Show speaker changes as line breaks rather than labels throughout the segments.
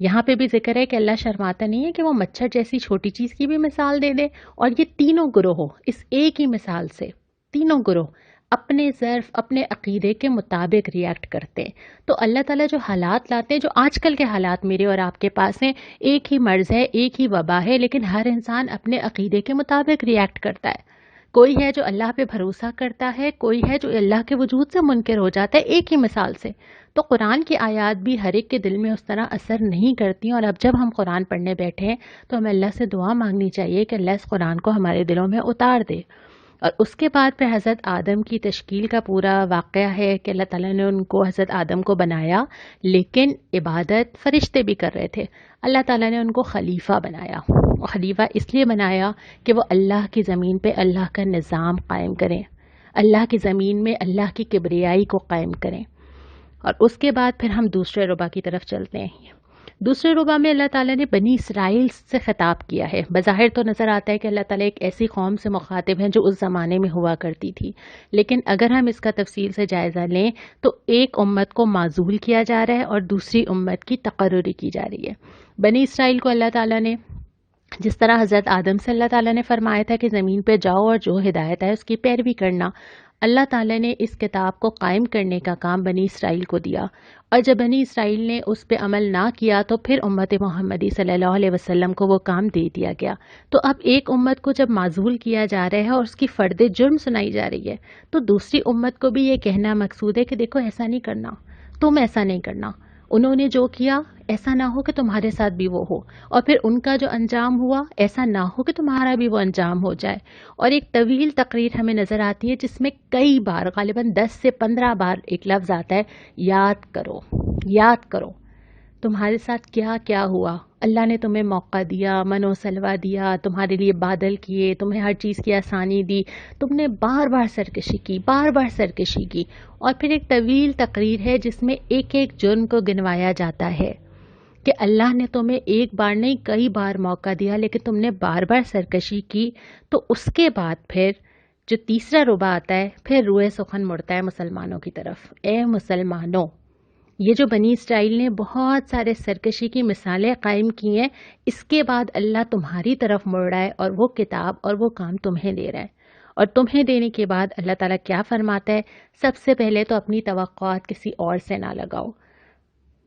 یہاں پہ بھی ذکر ہے کہ اللہ شرماتا نہیں ہے کہ وہ مچھر جیسی چھوٹی چیز کی بھی مثال دے دے، اور یہ تینوں گروہ اس ایک ہی مثال سے تینوں گروہ اپنے ظرف اپنے عقیدے کے مطابق ریئیکٹ کرتے ہیں۔ تو اللہ تعالیٰ جو حالات لاتے ہیں، جو آج کل کے حالات میرے اور آپ کے پاس ہیں، ایک ہی مرض ہے، ایک ہی وبا ہے، لیکن ہر انسان اپنے عقیدے کے مطابق ریئیکٹ کرتا ہے۔ کوئی ہے جو اللہ پہ بھروسہ کرتا ہے، کوئی ہے جو اللہ کے وجود سے منکر ہو جاتا ہے، ایک ہی مثال سے۔ تو قرآن کی آیات بھی ہر ایک کے دل میں اس طرح اثر نہیں کرتی، اور اب جب ہم قرآن پڑھنے بیٹھے ہیں تو ہمیں اللہ سے دعا مانگنی چاہیے کہ اللہ اس قرآن کو ہمارے دلوں میں اتار دے۔ اور اس کے بعد پھر حضرت آدم کی تشکیل کا پورا واقعہ ہے کہ اللہ تعالیٰ نے ان کو، حضرت آدم کو بنایا، لیکن عبادت فرشتے بھی کر رہے تھے۔ اللہ تعالیٰ نے ان کو خلیفہ بنایا، اور خلیفہ اس لیے بنایا کہ وہ اللہ کی زمین پہ اللہ کا نظام قائم کریں، اللہ کی زمین میں اللہ کی کبریائی کو قائم کریں۔ اور اس کے بعد پھر ہم دوسرے ربع کی طرف چلتے ہیں۔ دوسرے ربع میں اللہ تعالیٰ نے بنی اسرائیل سے خطاب کیا ہے۔ بظاہر تو نظر آتا ہے کہ اللہ تعالیٰ ایک ایسی قوم سے مخاطب ہیں جو اس زمانے میں ہوا کرتی تھی، لیکن اگر ہم اس کا تفصیل سے جائزہ لیں تو ایک امت کو معزول کیا جا رہا ہے اور دوسری امت کی تقرری کی جا رہی ہے۔ بنی اسرائیل کو اللہ تعالیٰ نے، جس طرح حضرت آدم سے اللہ تعالیٰ نے فرمایا تھا کہ زمین پہ جاؤ اور جو ہدایت ہے اس کی پیروی کرنا، اللہ تعالیٰ نے اس کتاب کو قائم کرنے کا کام بنی اسرائیل کو دیا، اور جب بنی اسرائیل نے اس پہ عمل نہ کیا تو پھر امت محمدی صلی اللہ علیہ وسلم کو وہ کام دے دیا گیا۔ تو اب ایک امت کو جب معزول کیا جا رہا ہے اور اس کی فرد جرم سنائی جا رہی ہے، تو دوسری امت کو بھی یہ کہنا مقصود ہے کہ دیکھو ایسا نہیں کرنا، تم ایسا نہیں کرنا، انہوں نے جو کیا ایسا نہ ہو کہ تمہارے ساتھ بھی وہ ہو، اور پھر ان کا جو انجام ہوا ایسا نہ ہو کہ تمہارا بھی وہ انجام ہو جائے۔ اور ایک طویل تقریر ہمیں نظر آتی ہے جس میں کئی بار، غالباً 10 سے 15 بار ایک لفظ آتا ہے، یاد کرو، یاد کرو تمہارے ساتھ کیا کیا ہوا۔ اللہ نے تمہیں موقع دیا، من و سلوہ دیا، تمہارے لیے بادل کیے، تمہیں ہر چیز کی آسانی دی، تم نے بار بار سرکشی کی، بار بار سرکشی کی۔ اور پھر ایک طویل تقریر ہے جس میں ایک ایک جرم کو گنوایا جاتا ہے کہ اللہ نے تمہیں ایک بار نہیں کئی بار موقع دیا، لیکن تم نے بار بار سرکشی کی۔ تو اس کے بعد پھر جو تیسرا ربع آتا ہے، پھر روئے سخن مڑتا ہے مسلمانوں کی طرف۔ اے مسلمانوں، یہ جو بنی اسرائیل نے بہت سارے سرکشی کی مثالیں قائم کی ہیں، اس کے بعد اللہ تمہاری طرف مڑ رہا ہے اور وہ کتاب اور وہ کام تمہیں دے رہا ہے۔ اور تمہیں دینے کے بعد اللہ تعالیٰ کیا فرماتا ہے؟ سب سے پہلے تو اپنی توقعات کسی اور سے نہ لگاؤ۔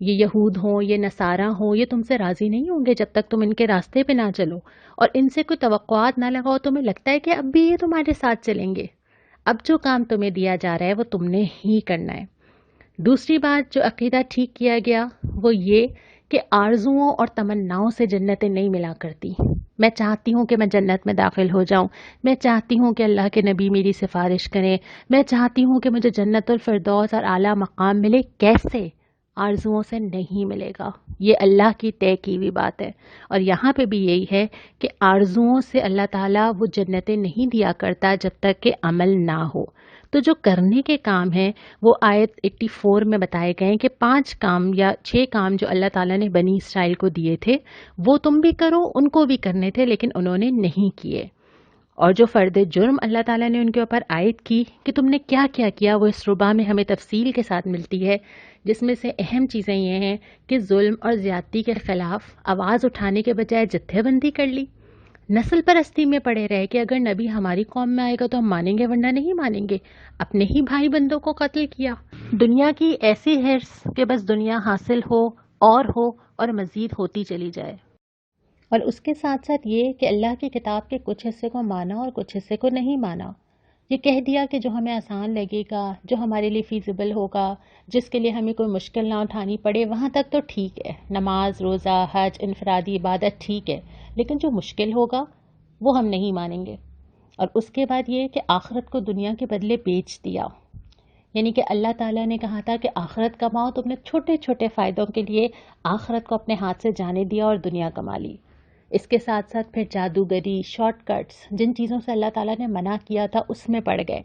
یہ یہود ہوں، یہ نصارہ ہوں، یہ تم سے راضی نہیں ہوں گے جب تک تم ان کے راستے پہ نہ چلو، اور ان سے کوئی توقعات نہ لگاؤ۔ تمہیں لگتا ہے کہ اب بھی یہ تمہارے ساتھ چلیں گے، اب جو کام تمہیں دیا جا رہا ہے وہ تم نے ہی کرنا ہے۔ دوسری بات جو عقیدہ ٹھیک کیا گیا وہ یہ کہ آرزوؤں اور تمناؤں سے جنتیں نہیں ملا کرتی۔ میں چاہتی ہوں کہ میں جنت میں داخل ہو جاؤں، میں چاہتی ہوں کہ اللہ کے نبی میری سفارش کریں، میں چاہتی ہوں کہ مجھے جنت الفردوس اور اعلیٰ مقام ملے۔ کیسے؟ آرزوؤں سے نہیں ملے گا، یہ اللہ کی طے کی ہوئی بات ہے۔ اور یہاں پہ بھی یہی ہے کہ آرزوؤں سے اللہ تعالیٰ وہ جنتیں نہیں دیا کرتا جب تک کہ عمل نہ ہو۔ تو جو کرنے کے کام ہیں وہ آیت 84 میں بتائے گئے ہیں کہ 5 کام یا 6 کام جو اللہ تعالیٰ نے بنی اسرائیل کو دیے تھے وہ تم بھی کرو، ان کو بھی کرنے تھے، لیکن انہوں نے نہیں کیے۔ اور جو فرد جرم اللہ تعالیٰ نے ان کے اوپر عائد کی کہ تم نے کیا کیا کیا، وہ اس ربع میں ہمیں تفصیل کے ساتھ ملتی ہے، جس میں سے اہم چیزیں یہ ہیں کہ ظلم اور زیادتی کے خلاف آواز اٹھانے کے بجائے جتھے بندی کر لی، نسل پرستی میں پڑے رہے کہ اگر نبی ہماری قوم میں آئے گا تو ہم مانیں گے ورنہ نہیں مانیں گے، اپنے ہی بھائی بندوں کو قتل کیا، دنیا کی ایسی ہرس کہ بس دنیا حاصل ہو اور مزید ہوتی چلی جائے۔ اور اس کے ساتھ ساتھ یہ کہ اللہ کی کتاب کے کچھ حصے کو مانا اور کچھ حصے کو نہیں مانا۔ یہ کہہ دیا کہ جو ہمیں آسان لگے گا، جو ہمارے لیے فیزیبل ہوگا، جس کے لیے ہمیں کوئی مشکل نہ اٹھانی پڑے، وہاں تک تو ٹھیک ہے، نماز، روزہ، حج، انفرادی عبادت ٹھیک ہے، لیکن جو مشکل ہوگا وہ ہم نہیں مانیں گے۔ اور اس کے بعد یہ کہ آخرت کو دنیا کے بدلے بیچ دیا، یعنی کہ اللہ تعالیٰ نے کہا تھا کہ آخرت کماؤ، تم نے چھوٹے چھوٹے فائدوں کے لیے آخرت کو اپنے ہاتھ سے جانے دیا اور دنیا کما لی۔ اس کے ساتھ ساتھ پھر جادوگری، شارٹ کٹس، جن چیزوں سے اللہ تعالیٰ نے منع کیا تھا اس میں پڑ گئے۔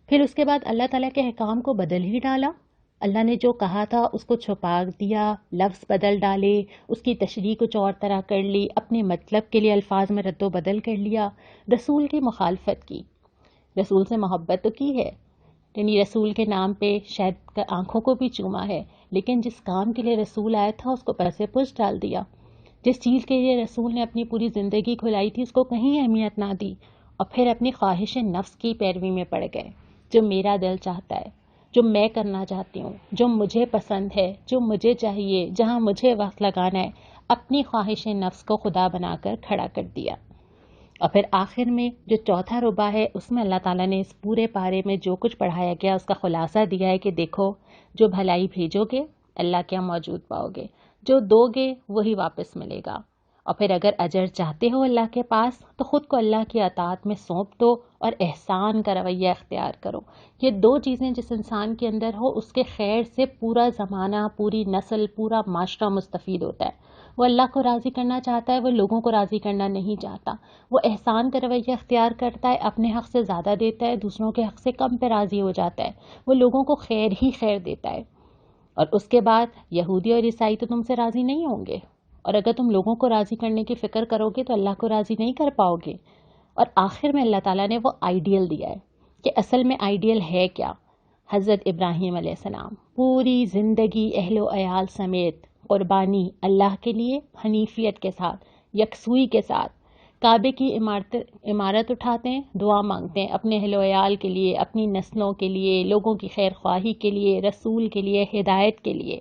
پھر اس کے بعد اللہ تعالیٰ کے احکام کو بدل ہی ڈالا، اللہ نے جو کہا تھا اس کو چھپا دیا، لفظ بدل ڈالے، اس کی تشریح کچھ اور طرح کر لی، اپنے مطلب کے لیے الفاظ میں رد و بدل کر لیا، رسول کی مخالفت کی۔ رسول سے محبت تو کی ہے، یعنی رسول کے نام پہ شاید آنکھوں کو بھی چوما ہے، لیکن جس کام کے لیے رسول آیا تھا اس کو پس پش ڈال دیا. جس چیز کے لیے رسول نے اپنی پوری زندگی کھلائی تھی اس کو کہیں اہمیت نہ دی، اور پھر اپنی خواہش نفس کی پیروی میں پڑ گئے. جو میرا دل چاہتا ہے، جو میں کرنا چاہتی ہوں، جو مجھے پسند ہے، جو مجھے چاہیے، جہاں مجھے وقت لگانا ہے، اپنی خواہش نفس کو خدا بنا کر کھڑا کر دیا. اور پھر آخر میں جو چوتھا ربع ہے اس میں اللہ تعالیٰ نے اس پورے پارے میں جو کچھ پڑھایا گیا اس کا خلاصہ دیا ہے کہ دیکھو، جو بھلائی بھیجو گے اللہ کیا موجود پاؤ گے، جو دو گے وہی واپس ملے گا. اور پھر اگر اجر چاہتے ہو اللہ کے پاس تو خود کو اللہ کی اطاعت میں سونپ دو اور احسان کا رویہ اختیار کرو. یہ دو چیزیں جس انسان کے اندر ہو اس کے خیر سے پورا زمانہ، پوری نسل، پورا معاشرہ مستفید ہوتا ہے. وہ اللہ کو راضی کرنا چاہتا ہے، وہ لوگوں کو راضی کرنا نہیں چاہتا. وہ احسان کا رویہ اختیار کرتا ہے، اپنے حق سے زیادہ دیتا ہے، دوسروں کے حق سے کم پہ راضی ہو جاتا ہے. وہ لوگوں کو خیر ہی خیر دیتا ہے. اور اس کے بعد یہودی اور عیسائی تو تم سے راضی نہیں ہوں گے، اور اگر تم لوگوں کو راضی کرنے کی فکر کرو گے تو اللہ کو راضی نہیں کر پاؤ گے. اور آخر میں اللہ تعالیٰ نے وہ آئیڈیل دیا ہے کہ اصل میں آئیڈیل ہے کیا. حضرت ابراہیم علیہ السلام پوری زندگی اہل و عیال سمیت قربانی اللہ کے لیے حنیفیت کے ساتھ، یکسوئی کے ساتھ کعبے کی عمارت اٹھاتے ہیں، دعا مانگتے ہیں اپنے اہل و عیال کے لیے، اپنی نسلوں کے لیے، لوگوں کی خیر خواہی کے لیے، رسول کے لیے، ہدایت کے لیے.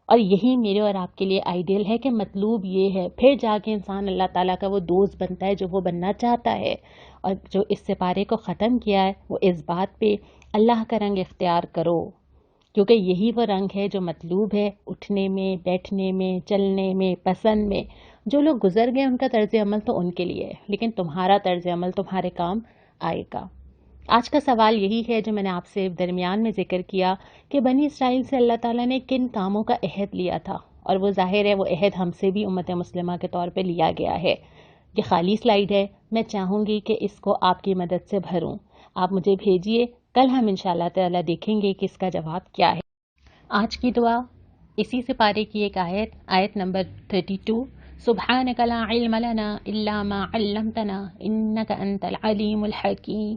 اور یہی میرے اور آپ کے لیے آئیڈیل ہے کہ مطلوب یہ ہے، پھر جا کے انسان اللہ تعالیٰ کا وہ دوست بنتا ہے جو وہ بننا چاہتا ہے. اور جو اس سپارے کو ختم کیا ہے وہ اس بات پہ اللہ کا رنگ اختیار کرو، کیونکہ یہی وہ رنگ ہے جو مطلوب ہے اٹھنے میں، بیٹھنے میں، چلنے میں، پسند میں. جو لوگ گزر گئے ان کا طرز عمل تو ان کے لیے ہے، لیکن تمہارا طرز عمل تمہارے کام آئے گا. آج کا سوال یہی ہے جو میں نے آپ سے درمیان میں ذکر کیا کہ بنی اسرائیل سے اللہ تعالیٰ نے کن کاموں کا عہد لیا تھا، اور وہ ظاہر ہے وہ عہد ہم سے بھی امت مسلمہ کے طور پہ لیا گیا ہے. یہ خالی سلائیڈ ہے، میں چاہوں گی کہ اس کو آپ کی مدد سے بھروں. آپ مجھے بھیجئے، کل ہم انشاءاللہ تعالیٰ دیکھیں گے کہ اس کا جواب کیا ہے. آج کی دعا اسی سپارے کی ایک آیت نمبر 32. سبحانک لا علم لنا الا ما علمتنا انک انت العلیم الحکیم.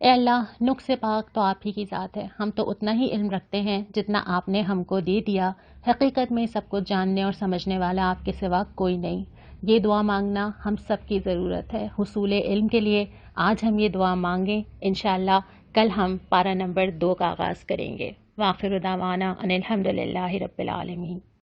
اے اللہ، نقص پاک تو آپ ہی کی ذات ہے، ہم تو اتنا ہی علم رکھتے ہیں جتنا آپ نے ہم کو دے دیا. حقیقت میں سب کچھ جاننے اور سمجھنے والا آپ کے سوا کوئی نہیں. یہ دعا مانگنا ہم سب کی ضرورت ہے حصول علم کے لیے. آج ہم یہ دعا مانگیں، انشاءاللہ کل ہم پارہ نمبر 2 کا آغاز کریں گے. وآخر دعوانا ان الحمدللہ رب العالمین.